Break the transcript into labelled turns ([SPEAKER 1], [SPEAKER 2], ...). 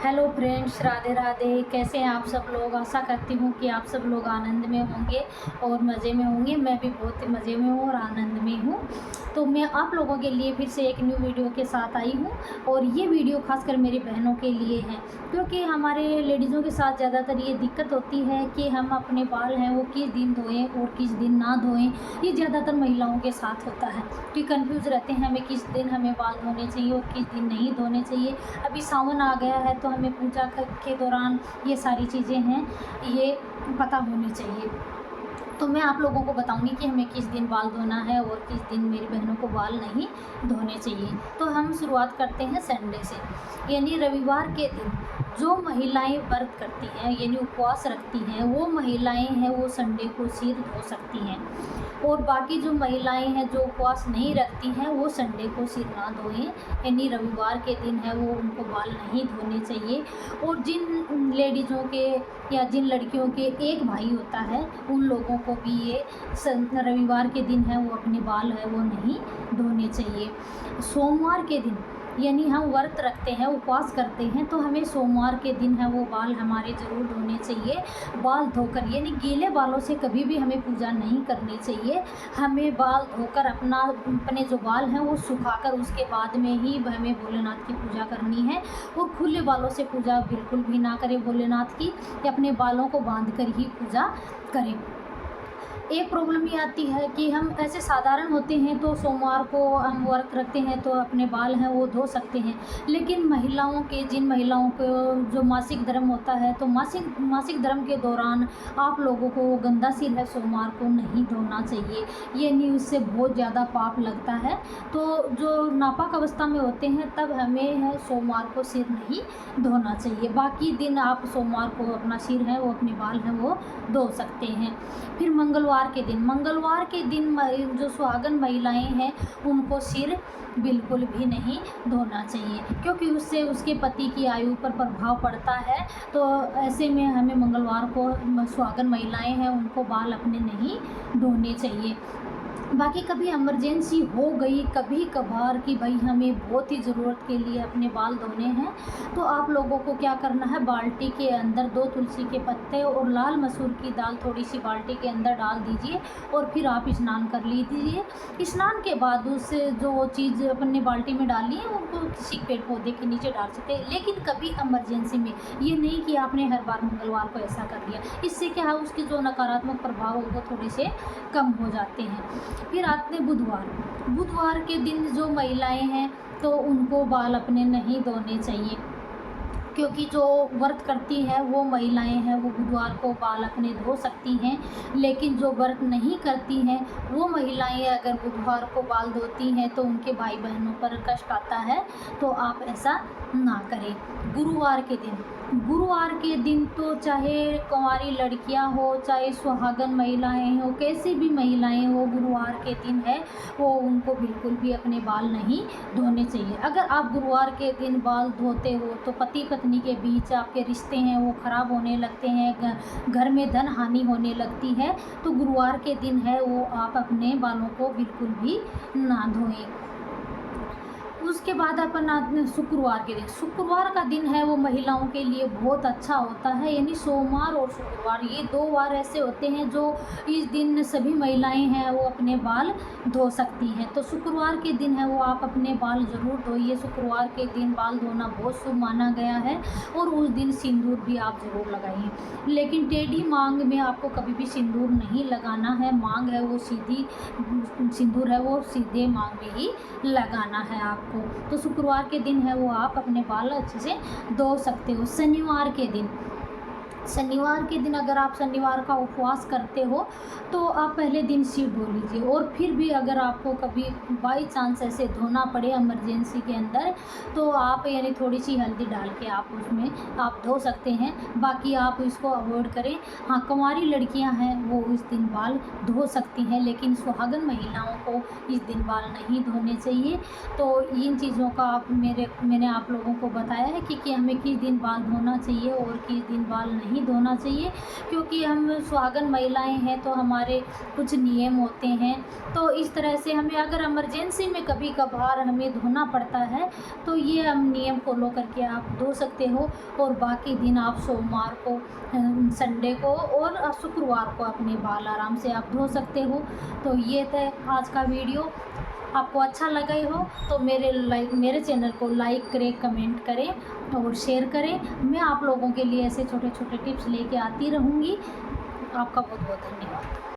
[SPEAKER 1] Hello friends, Radhe Radhe. कैसे हैं आप सब लोग। आशा करती हूँ कि आप सब लोग आनंद में होंगे और मज़े में होंगे। मैं भी बहुत ही मज़े में हूँ और आनंद में हूँ। तो मैं आप लोगों के लिए फिर से एक न्यू वीडियो के साथ आई हूँ और ये वीडियो खासकर मेरी बहनों के लिए है, क्योंकि हमारे लेडीज़ों के साथ ज़्यादातर ये दिक्कत होती है कि हम अपने बाल हैं वो किस दिन धोएं और किस दिन ना धोएं। ये ज़्यादातर महिलाओं के साथ होता है कि कंफ्यूज रहते हैं हमें किस दिन हमें बाल धोने चाहिए और किस दिन नहीं धोने चाहिए। अभी सावन आ गया है तो हमें पूजा के दौरान ये सारी चीज़ें हैं, ये पता होनी चाहिए। तो मैं आप लोगों को बताऊंगी कि हमें किस दिन बाल धोना है और किस दिन मेरी बहनों को बाल नहीं धोने चाहिए। तो हम शुरुआत करते हैं संडे से, यानी रविवार के दिन जो महिलाएं व्रत करती हैं यानी उपवास रखती हैं वो महिलाएं हैं वो संडे को सिर धो सकती हैं, और बाकी जो महिलाएं हैं जो उपवास नहीं रखती हैं वो संडे को सिर ना धोएं, यानी रविवार के दिन है वो उनको बाल नहीं धोने चाहिए। और जिन लेडीज़ों के या जिन लड़कियों के एक भाई होता है उन लोगों को भी ये रविवार के दिन है वो अपने बाल है वो नहीं धोने चाहिए। सोमवार के दिन यानी हम व्रत रखते हैं उपवास करते हैं तो हमें सोमवार के दिन है वो बाल हमारे ज़रूर धोने चाहिए। बाल धोकर यानी गीले बालों से कभी भी हमें पूजा नहीं करनी चाहिए। हमें बाल धोकर अपने जो बाल हैं वो सुखाकर उसके बाद में ही हमें भोलेनाथ की पूजा करनी है, और खुले बालों से पूजा बिल्कुल भी ना करें भोलेनाथ की, या अपने बालों को बांध कर ही पूजा करें। एक प्रॉब्लम ये आती है कि हम ऐसे साधारण होते हैं तो सोमवार को हम व्रत रखते हैं तो अपने बाल हैं वो धो सकते हैं, लेकिन जिन महिलाओं को जो मासिक धर्म होता है तो मासिक धर्म के दौरान आप लोगों को गंदा सिर है सोमवार को नहीं धोना चाहिए, ये नहीं, उससे बहुत ज़्यादा पाप लगता है। तो जो नापाक अवस्था में होते हैं तब हमें है सोमवार को सिर नहीं धोना चाहिए। बाकी दिन आप सोमवार को अपना सिर है वो अपने बाल हैं वो धो सकते हैं। फिर मंगलवार के दिन जो सुहागन महिलाएं हैं उनको सिर बिल्कुल भी नहीं धोना चाहिए, क्योंकि उससे उसके पति की आयु पर प्रभाव पड़ता है। तो ऐसे में हमें मंगलवार को सुहागन महिलाएं हैं उनको बाल अपने नहीं धोने चाहिए। बाकी कभी इमरजेंसी हो गई कभी कभार कि भाई हमें बहुत ही ज़रूरत के लिए अपने बाल धोने हैं, तो आप लोगों को क्या करना है, बाल्टी के अंदर 2 तुलसी के पत्ते और लाल मसूर की दाल थोड़ी सी बाल्टी के अंदर डाल दीजिए और फिर आप स्नान कर लीजिए। स्नान के बाद उससे जो चीज़ अपने बाल्टी में डाली है उनको किसी पेड़ पौधे के नीचे डाल सकते हैं, लेकिन कभी इमरजेंसी में, ये नहीं कि आपने हर बार मंगलवार को ऐसा कर लिया। इससे क्या है, उसके जो नकारात्मक प्रभाव है वो थोड़े से कम हो जाते हैं। फिर आते हैं बुधवार के दिन जो महिलाएं हैं तो उनको बाल अपने नहीं धोने चाहिए, क्योंकि जो व्रत करती हैं वो महिलाएं हैं वो बुधवार को बाल अपने धो सकती हैं, लेकिन जो व्रत नहीं करती हैं वो महिलाएं अगर बुधवार को बाल धोती हैं तो उनके भाई बहनों पर कष्ट आता है, तो आप ऐसा ना करें। गुरुवार के दिन तो चाहे कुंवारी लड़कियां हो चाहे सुहागन महिलाएं हो कैसी भी महिलाएं हो, गुरुवार के दिन है वो उनको बिल्कुल भी अपने बाल नहीं धोने चाहिए। अगर आप गुरुवार के दिन बाल धोते हो तो पति पत्नी के बीच आपके रिश्ते हैं वो ख़राब होने लगते हैं, घर में धन हानि होने लगती है। तो गुरुवार के दिन है वो आप अपने बालों को बिल्कुल भी ना धोएं। उसके बाद अपन आते हैं शुक्रवार का दिन है वो महिलाओं के लिए बहुत अच्छा होता है, यानी सोमवार और शुक्रवार ये 2 वार ऐसे होते हैं जो इस दिन सभी महिलाएं हैं वो अपने बाल धो सकती हैं। तो शुक्रवार के दिन है वो आप अपने बाल ज़रूर धोइए। शुक्रवार के दिन बाल धोना बहुत शुभ माना गया है और उस दिन सिंदूर भी आप ज़रूर लगाइए, लेकिन टेढ़ी मांग में आपको कभी भी सिंदूर नहीं लगाना है। मांग है वो सीधी, सिंदूर है वो सीधे मांग में ही लगाना है आपको। तो शुक्रवार के दिन है वो आप अपने बाल अच्छे से धो सकते हो। शनिवार के दिन अगर आप शनिवार का उपवास करते हो तो आप पहले दिन सिर धो लीजिए, और फिर भी अगर आपको कभी बाई चांस ऐसे धोना पड़े इमरजेंसी के अंदर तो आप यानी थोड़ी सी हल्दी डाल के आप उसमें आप धो सकते हैं। बाकी आप इसको अवॉइड करें। हाँ, कुंवारी लड़कियां हैं वो इस दिन बाल धो सकती हैं, लेकिन सुहागन महिलाओं को इस दिन बाल नहीं धोने चाहिए। तो इन चीज़ों का मैंने आप लोगों को बताया है कि हमें किस दिन बाल धोना चाहिए और किस दिन बाल नहीं नहीं धोना चाहिए, क्योंकि हम सुहागन महिलाएं हैं तो हमारे कुछ नियम होते हैं। तो इस तरह से हमें अगर इमरजेंसी में कभी कभार हमें धोना पड़ता है तो ये हम नियम फॉलो करके आप धो सकते हो। और बाकी दिन आप सोमवार को, संडे को और शुक्रवार को अपने बाल आराम से आप धो सकते हो। तो ये था आज का वीडियो। आपको अच्छा लगा हो तो मेरे चैनल को लाइक करें, कमेंट करें और शेयर करें। मैं आप लोगों के लिए ऐसे छोटे छोटे टिप्स लेके आती रहूँगी। आपका बहुत बहुत धन्यवाद।